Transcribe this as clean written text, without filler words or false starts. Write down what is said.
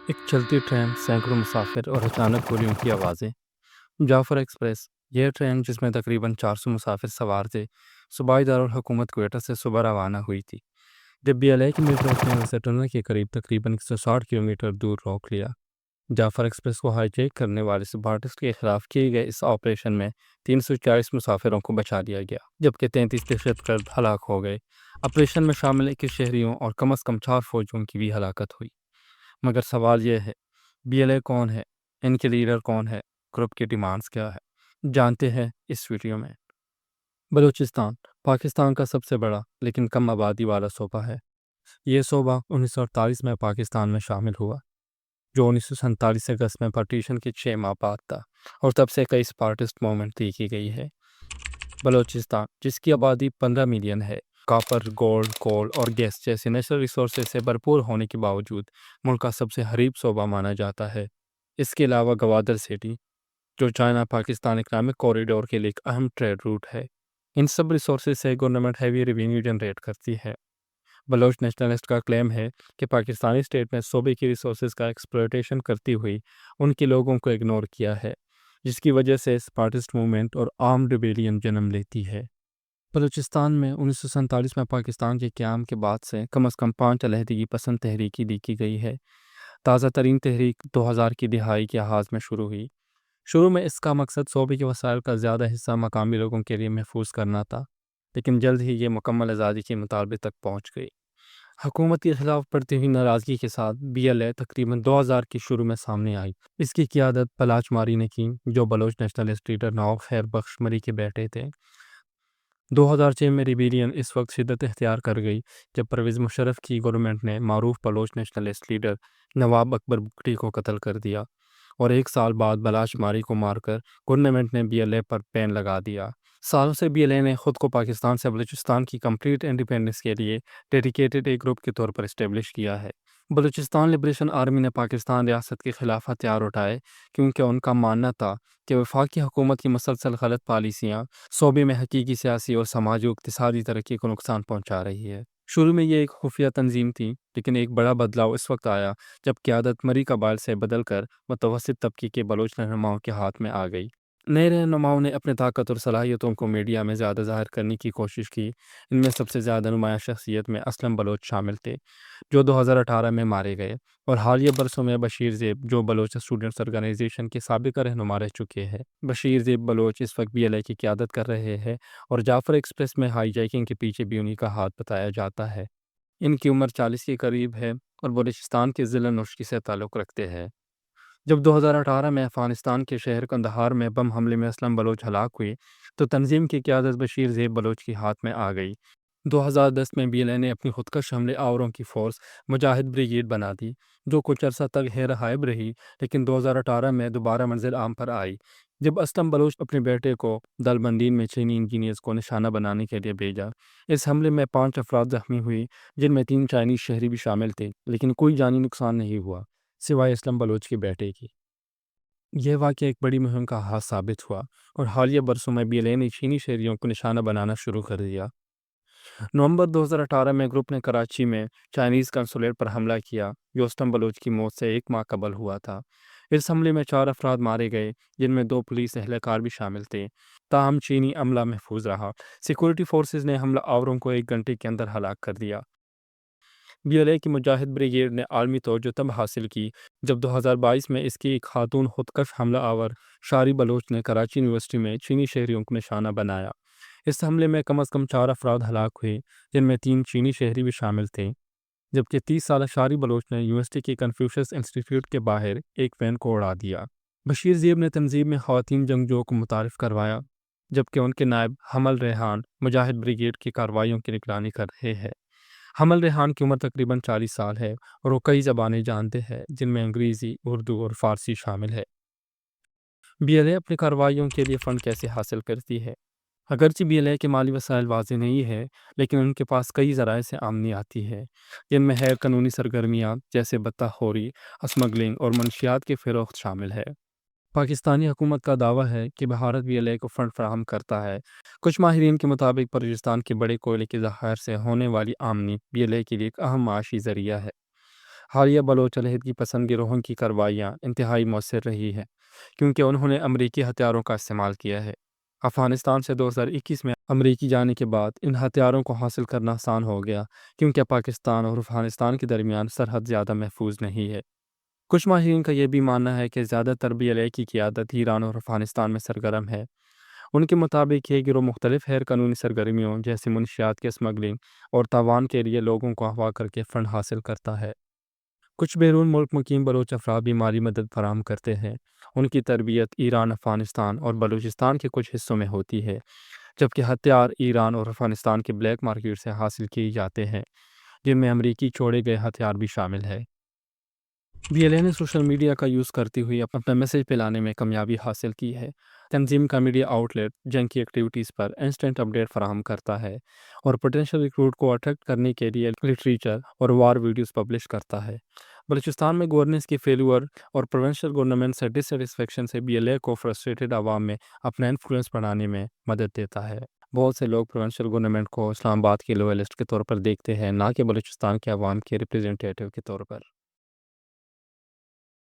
ایک چلتی ٹرین، سینکڑوں مسافر اور اچانک گولیوں کی آوازیں۔ جعفر ایکسپریس، یہ ٹرین جس میں تقریباً 400 مسافر سوار تھے، صوبائی دارالحکومت کوئٹہ سے صبح روانہ ہوئی تھی جب بی ایل اے کی ملٹنٹ نے اسے ٹنل کے قریب تقریباً 160 کلومیٹر دور روک لیا۔ جعفر ایکسپریس کو ہائی جیک کرنے والے سپارٹسٹ کے خلاف کیے گئے اس آپریشن میں 340 مسافروں کو بچا لیا گیا، جبکہ 33 دہشت گرد ہلاک ہو گئے۔ آپریشن میں شامل 21 شہریوں اور کم از کم 4 فوجیوں کی بھی ہلاکت ہوئی۔ مگر سوال یہ ہے، بی ایل اے کون ہے؟ ان کے لیڈر کون ہے؟ گروپ کی ڈیمانڈز کیا ہے؟ جانتے ہیں اس ویڈیو میں۔ بلوچستان پاکستان کا سب سے بڑا لیکن کم آبادی والا صوبہ ہے۔ یہ صوبہ 1948 میں پاکستان میں شامل ہوا، جو 1947 اگست میں پارٹیشن کے 6 ماہ بعد تھا، اور تب سے کئی سپارٹسٹ موومنٹ دیکھی گئی ہے۔ بلوچستان، جس کی آبادی 15 ملین ہے، کاپر، گولڈ، کول اور گیس جیسے نیچرل ریسورسز سے بھرپور ہونے کے باوجود ملک کا سب سے غریب صوبہ مانا جاتا ہے۔ اس کے علاوہ گوادر سٹی، جو چائنا پاکستان اکنامک کوریڈور کے لیے ایک اہم ٹریڈ روٹ ہے، ان سب ریسورسز سے گورنمنٹ ہیوی ریونیو جنریٹ کرتی ہے۔ بلوچ نیشنلسٹ کا کلیم ہے کہ پاکستانی اسٹیٹ نے صوبے کی ریسورسز کا ایکسپلویٹیشن کرتی ہوئی ان کے لوگوں کو اگنور کیا ہے، جس کی وجہ سے سپارٹسٹ موومنٹ اور آرمڈ ریبیلین جنم لیتی ہے۔ بلوچستان میں 1947 میں پاکستان کے قیام کے بعد سے کم از کم 5 علیحدگی پسند تحریکی دیکھی گئی ہے۔ تازہ ترین تحریک 2000 کی دہائی کے آغاز میں شروع ہوئی۔ شروع میں اس کا مقصد صوبے کے وسائل کا زیادہ حصہ مقامی لوگوں کے لیے محفوظ کرنا تھا، لیکن جلد ہی یہ مکمل آزادی کے مطالبے تک پہنچ گئی۔ حکومت کے خلاف بڑھتی ہوئی ناراضگی کے ساتھ بی ایل اے تقریباً 2000 کی شروع میں سامنے آئی۔ اس کی قیادت بلاچ ماری نے کی، جو بلوچ نیشنلسٹ لیڈر نواب خیر بخش مری کے بیٹے تھے۔ 2006 میں ریبیلین اس وقت شدت اختیار کر گئی جب پرویز مشرف کی گورنمنٹ نے معروف بلوچ نیشنلسٹ لیڈر نواب اکبر بگٹی کو قتل کر دیا، اور 1 سال بعد بلاچ ماری کو مار کر گورنمنٹ نے بی ایل اے پر پین لگا دیا۔ سالوں سے بی ایل اے نے خود کو پاکستان سے بلوچستان کی کمپلیٹ انڈیپینڈنس کے لیے ڈیڈیکیٹڈ ایک گروپ کے طور پر اسٹیبلش کیا ہے۔ بلوچستان لبریشن آرمی نے پاکستان ریاست کے خلاف ہتھیار اٹھائے کیونکہ ان کا ماننا تھا کہ وفاقی حکومت کی مسلسل غلط پالیسیاں صوبے میں حقیقی سیاسی اور سماجی و اقتصادی ترقی کو نقصان پہنچا رہی ہے۔ شروع میں یہ ایک خفیہ تنظیم تھی، لیکن ایک بڑا بدلاؤ اس وقت آیا جب قیادت مری قبائل سے بدل کر متوسط طبقے کے بلوچ رہنماؤں کے ہاتھ میں آ گئی۔ نئے رہنماؤں نے اپنے طاقت اور صلاحیتوں کو میڈیا میں زیادہ ظاہر کرنے کی کوشش کی۔ ان میں سب سے زیادہ نمایاں شخصیت میں اسلم بلوچ شامل تھے، جو 2018 میں مارے گئے، اور حالیہ برسوں میں بشیر زیب، جو بلوچ اسٹوڈنٹس آرگنائزیشن کے سابقہ رہنما رہ چکے ہیں۔ بشیر زیب بلوچ اس وقت بی ایل اے کی قیادت کر رہے ہیں، اور جعفر ایکسپریس میں ہائی جیکنگ کے پیچھے بھی انہی کا ہاتھ بتایا جاتا ہے۔ ان کی عمر 40 کے قریب ہے اور بلوچستان کے ضلع نوشکی سے تعلق رکھتے ہیں۔ جب 2018 میں افغانستان کے شہر قندھار میں بم حملے میں اسلم بلوچ ہلاک ہوئے تو تنظیم کی قیادت بشیر زیب بلوچ کے ہاتھ میں آ گئی۔ 2010 میں بی ایل اے نے اپنی خودکش حملے آوروں کی فورس مجاہد بریگیڈ بنا دی، جو کچھ عرصہ تک ہے رہائب رہی، لیکن 2018 میں دوبارہ منزل عام پر آئی جب اسلم بلوچ اپنے بیٹے کو دلبندین میں چینی انجینئرز کو نشانہ بنانے کے لیے بھیجا۔ اس حملے میں 5 افراد زخمی ہوئے، جن میں 3 چائنیز شہری بھی شامل تھے، لیکن کوئی جانی نقصان نہیں ہوا سوائے اسلم بلوچ کے بیٹے کی۔ یہ واقعہ ایک بڑی مہم کا آغاز ثابت ہوا، اور حالیہ برسوں میں بی ایل اے نے چینی شہریوں کو نشانہ بنانا شروع کر دیا۔ نومبر 2018 میں گروپ نے کراچی میں چائنیز کنسولیٹ پر حملہ کیا، جو اسلم بلوچ کی موت سے 1 ماہ قبل ہوا تھا۔ اس حملے میں 4 افراد مارے گئے، جن میں 2 پولیس اہلکار بھی شامل تھے، تاہم چینی عملہ محفوظ رہا۔ سیکورٹی فورسز نے حملہ آوروں کو 1 گھنٹے کے اندر ہلاک کر دیا۔ بی ایل اے کی مجاہد بریگیڈ نے عالمی توجہ تب حاصل کی جب 2022 میں اس کی ایک خاتون خودکش حملہ آور شاری بلوچ نے کراچی یونیورسٹی میں چینی شہریوں کو نشانہ بنایا۔ اس حملے میں کم از کم 4 افراد ہلاک ہوئے، جن میں 3 چینی شہری بھی شامل تھے، جبکہ 30 سالہ شاری بلوچ نے یونیورسٹی کے کنفیوشس انسٹیٹیوٹ کے باہر ایک وین کو اڑا دیا۔ بشیر زیب نے تنظیم میں خواتین جنگجوؤں کو متعارف کروایا، جبکہ ان کے نائب حمل ریحان مجاہد بریگیڈ کی کارروائیوں کی نگرانی کر رہے ہیں۔ حمل ریحان کی عمر تقریباً 40 سال ہے، اور وہ کئی زبانیں جانتے ہیں، جن میں انگریزی، اردو اور فارسی شامل ہے۔ بی ایل اے اپنی کارروائیوں کے لیے فنڈ کیسے حاصل کرتی ہے؟ اگرچہ بی ایل اے کے مالی وسائل واضح نہیں ہے، لیکن ان کے پاس کئی ذرائع سے آمدنی آتی ہے، جن میں غیر قانونی سرگرمیاں جیسے بتہ خوری، اسمگلنگ اور منشیات کی فروخت شامل ہے۔ پاکستانی حکومت کا دعویٰ ہے کہ بھارت بی ایل اے کو فنڈ فراہم کرتا ہے۔ کچھ ماہرین کے مطابق بلوچستان کے بڑے کوئلے کے ذخائر سے ہونے والی آمدنی بی ایل اے کے لیے ایک اہم معاشی ذریعہ ہے۔ حالیہ بلوچ علیحدگی پسند گروہوں کی کارروائیاں انتہائی مؤثر رہی ہیں کیونکہ انہوں نے امریکی ہتھیاروں کا استعمال کیا ہے۔ افغانستان سے 2021 میں امریکی جانے کے بعد ان ہتھیاروں کو حاصل کرنا آسان ہو گیا کیونکہ پاکستان اور افغانستان کے درمیان سرحد زیادہ محفوظ نہیں ہے۔ کچھ ماہرین کا یہ بھی ماننا ہے کہ زیادہ تر BLA کی قیادت ایران اور افغانستان میں سرگرم ہے۔ ان کے مطابق یہ گروہ مختلف غیر قانونی سرگرمیوں جیسے منشیات کے اسمگلنگ اور تاوان کے لیے لوگوں کو اغوا کر کے فنڈ حاصل کرتا ہے۔ کچھ بیرون ملک مقیم بلوچ افراد بھی مالی مدد فراہم کرتے ہیں۔ ان کی تربیت ایران، افغانستان اور بلوچستان کے کچھ حصوں میں ہوتی ہے، جبکہ ہتھیار ایران اور افغانستان کے بلیک مارکیٹ سے حاصل کیے جاتے ہیں، جن میں امریکی چھوڑے گئے ہتھیار بھی شامل ہے۔ BLA نے سوشل میڈیا کا یوز کرتے ہوئے اپنا میسج پھیلانے میں کامیابی حاصل کی ہے۔ تنظیم کا میڈیا آؤٹلیٹ جنگ کی ایکٹیویٹیز پر انسٹنٹ اپڈیٹ فراہم کرتا ہے اور پوٹینشیل ریکروٹ کو اٹریکٹ کرنے کے لیے لٹریچر اور وار ویڈیوز پبلش کرتا ہے۔ بلوچستان میں گورننس کی فیلور اور پروونشل گورنمنٹ سے ڈسسیٹسفیکشن سے BLA کو فرسٹریٹڈ عوام میں اپنا انفلوئنس بڑھانے میں مدد دیتا ہے۔ بہت سے لوگ پروونشل گورنمنٹ کو اسلام آباد کے لوئلسٹ کے طور پر دیکھتے ہیں، نہ کہ بلوچستان کے عوام کے ریپرزنٹیٹیو کے طور پر۔